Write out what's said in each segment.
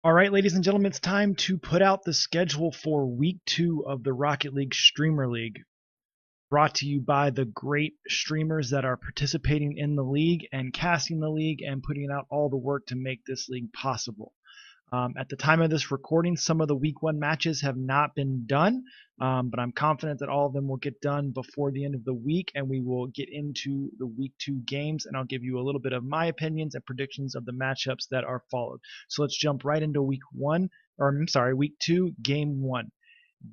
All right, ladies and gentlemen, it's time to put out the schedule for week 2 of the Rocket League Streamer League. Brought to you by the great streamers that are participating in the league and casting the league and putting out all the work to make this league possible. At the time of this recording, some of the week 1 matches have not been done, but I'm confident that all of them will get done before the end of the week, and we will get into the week 2 games, and I'll give you a little bit of my opinions and predictions of the matchups that are followed. So let's jump right into week 2, game 1.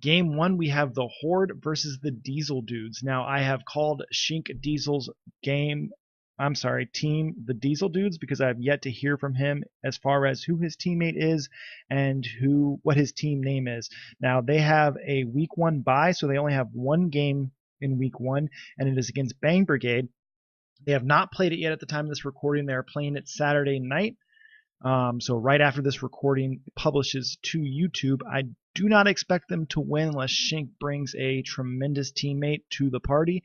Game 1, we have the Horde versus the Diesel Dudes. Now, I have called Shink Diesel's team the Diesel Dudes because I have yet to hear from him as far as who his teammate is and what his team name is. Now, they have a week 1 bye, so they only have one game in week 1, and it is against Bang Brigade. They have not played it yet at the time of this recording. They are playing it Saturday night. So right after this recording publishes to YouTube, I do not expect them to win unless Shink brings a tremendous teammate to the party.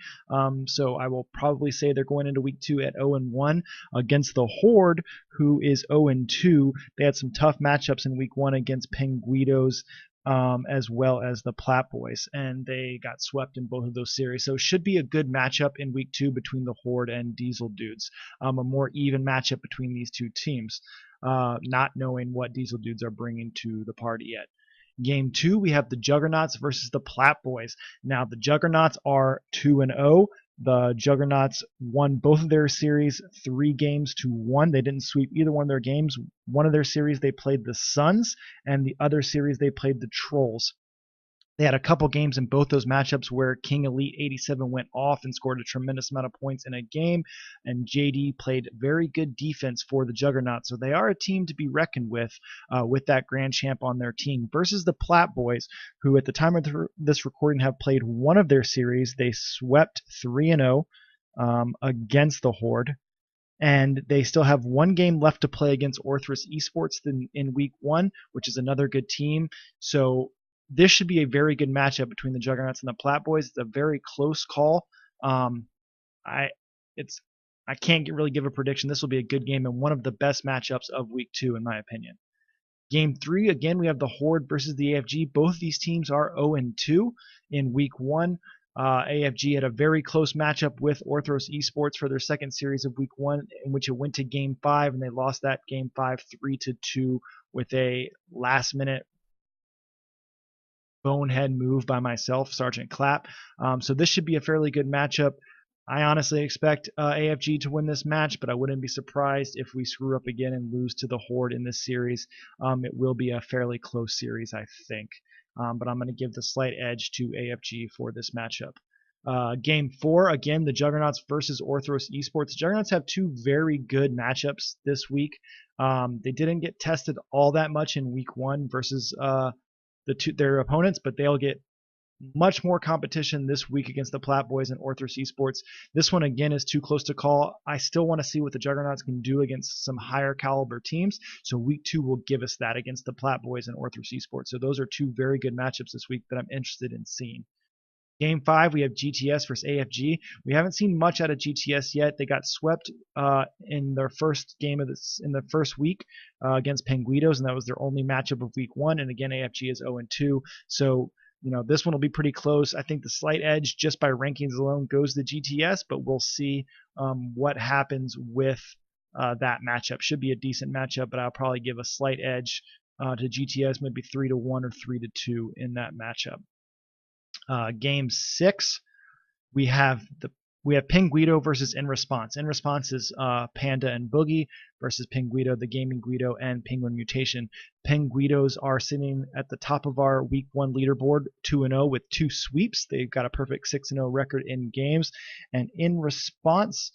So I will probably say they're going into week 2 at 0-1 against the Horde, who is 0-2. They had some tough matchups in week 1 against Penguitos, as well as the Plat Boys, and they got swept in both of those series. So it should be a good matchup in week 2 between the Horde and Diesel Dudes. A more even matchup between these two teams, not knowing what Diesel Dudes are bringing to the party yet. Game 2, we have the Juggernauts versus the Plat Boys. Now, the Juggernauts are 2-0. The Juggernauts won both of their series 3-1. They didn't sweep either one of their games. One of their series they played the Suns, and the other series they played the Trolls. They had a couple games in both those matchups where King Elite 87 went off and scored a tremendous amount of points in a game, and JD played very good defense for the Juggernauts. So they are a team to be reckoned with that Grand Champ on their team, versus the Plat Boys, who at the time of this recording have played one of their series. They swept 3-0 against the Horde, and they still have one game left to play against Orthros Esports in week 1, which is another good team. So this should be a very good matchup between the Juggernauts and the Plat Boys. It's a very close call. I can't really give a prediction. This will be a good game and one of the best matchups of week 2 in my opinion. Game 3, again, we have the Horde versus the AFG. Both of these teams are 0-2 in week 1. AFG had a very close matchup with Orthros Esports for their second series of week 1, in which it went to game 5, and they lost that game 5 3-2 with a last-minute bonehead move by myself, Sergeant Clapp. So this should be a fairly good matchup. I honestly expect AFG to win this match, but I wouldn't be surprised if we screw up again and lose to the Horde in this series. It will be a fairly close series, I think. But I'm going to give the slight edge to AFG for this matchup. Game 4, again, the Juggernauts versus Orthros Esports. The Juggernauts have two very good matchups this week. They didn't get tested all that much in week 1 versus their opponents, but they'll get much more competition this week against the Plat Boys and Orthros Esports. This one, again, is too close to call. I still want to see what the Juggernauts can do against some higher caliber teams, so week 2 will give us that against the Plat Boys and Orthros Esports. So those are two very good matchups this week that I'm interested in seeing. Game 5, we have GTS versus AFG. We haven't seen much out of GTS yet. They got swept in their first game in the first week against Penguitos, and that was their only matchup of week 1. And again, AFG is 0-2. So this one will be pretty close. I think the slight edge, just by rankings alone, goes to GTS, but we'll see what happens with that matchup. Should be a decent matchup, but I'll probably give a slight edge to GTS, maybe 3-1 or 3-2 in that matchup. Game 6, we have Pinguito versus In Response. In Response is Panda and Boogie versus Pinguito, the Gaming Guido, and Penguin Mutation. Penguitos are sitting at the top of our week 1 leaderboard, 2-0 with 2 sweeps. They've got a perfect 6-0 record in games. And In Response,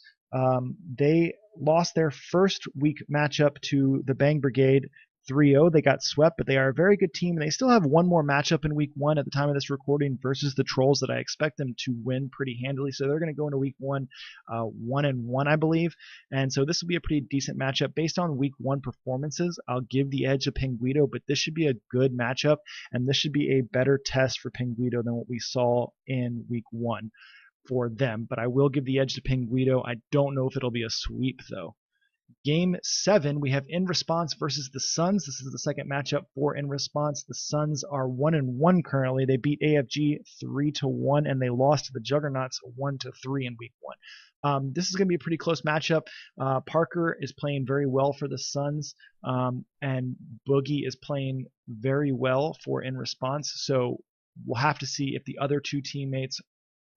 they lost their first week matchup to the Bang Brigade 3-0. They got swept, but they are a very good team, and they still have one more matchup in week 1 at the time of this recording versus the Trolls that I expect them to win pretty handily. So they're going to go into week 1 1-1, I believe. And so this will be a pretty decent matchup. Based on week 1 performances, I'll give the edge to Penguito, but this should be a good matchup, and this should be a better test for Penguito than what we saw in week 1 for them. But I will give the edge to Penguito. I don't know if it'll be a sweep, though. Game 7, we have In Response versus the Suns. This is the second matchup for In Response. The Suns are 1-1 currently. They beat AFG 3-1, and they lost to the Juggernauts 1-3 in week 1. This is going to be a pretty close matchup. Parker is playing very well for the Suns, and Boogie is playing very well for In Response. So we'll have to see if the other two teammates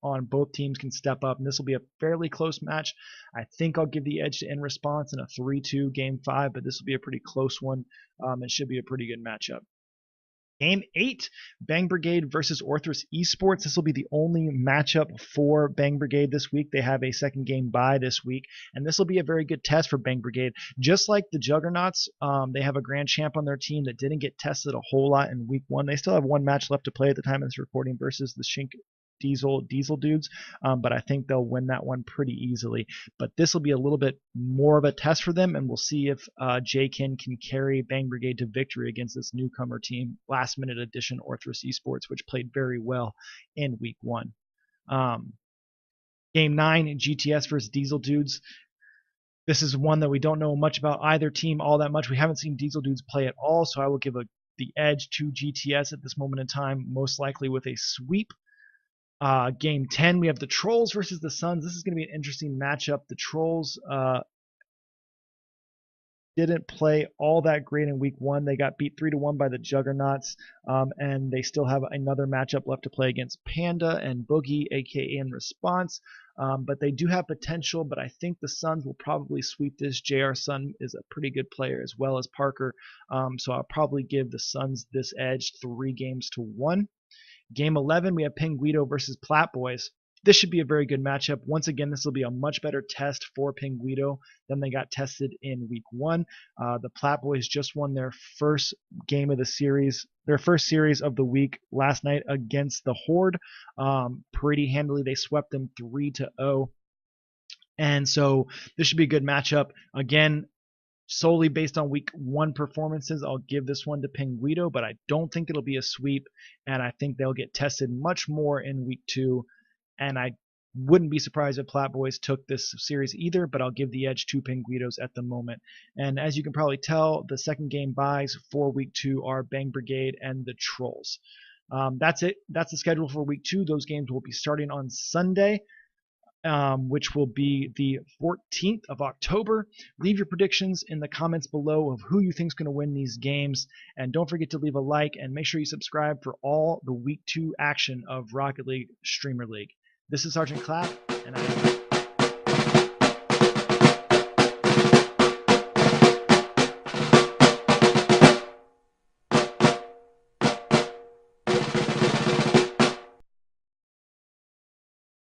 on both teams can step up, and this will be a fairly close match. I think I'll give the edge to In Response in a 3-2 Game 5, but this will be a pretty close one. It should be a pretty good matchup. Game 8, Bang Brigade versus Orthros Esports. This will be the only matchup for Bang Brigade this week. They have a second game bye this week, and this will be a very good test for Bang Brigade. Just like the Juggernauts, they have a grand champ on their team that didn't get tested a whole lot in week 1. They still have one match left to play at the time of this recording versus the Shink Diesel dudes, but I think they'll win that one pretty easily. But this will be a little bit more of a test for them, and we'll see if J-Kin can carry Bang Brigade to victory against this newcomer team, last minute addition Orthros Esports, which played very well in week 1. Game 9, GTS versus Diesel Dudes. This is one that we don't know much about either team all that much. We haven't seen Diesel Dudes play at all, so I will give the edge to GTS at this moment in time, most likely with a sweep. Game 10, we have the Trolls versus the Suns. This is going to be an interesting matchup. The Trolls didn't play all that great in week 1. They got beat 3-1 by the Juggernauts, and they still have another matchup left to play against Panda and Boogie, aka In Response. But they do have potential, but I think the Suns will probably sweep this. JR Sun is a pretty good player as well as Parker, so I'll probably give the Suns this edge 3-1. Game 11, we have Pinguito versus Plat Boys. This should be a very good matchup. Once again, this will be a much better test for Pinguito than they got tested in week 1. The Plat Boys just won their first game of the series, their first series of the week last night against the Horde. Pretty handily, they swept them 3-0. And so this should be a good matchup. Again, solely based on week 1 performances, I'll give this one to Pinguito, but I don't think it'll be a sweep, and I think they'll get tested much more in week 2, and I wouldn't be surprised if Plat Boys took this series either, but I'll give the edge to Pinguitos at the moment. And as you can probably tell, the second game buys for week 2 are Bang Brigade and the Trolls. That's it. That's the schedule for week 2. Those games will be starting on Sunday, which will be the 14th of October. Leave your predictions in the comments below of who you think is going to win these games. And don't forget to leave a like and make sure you subscribe for all the week 2 action of Rocket League Streamer League. This is Sergeant Clapp, and I'm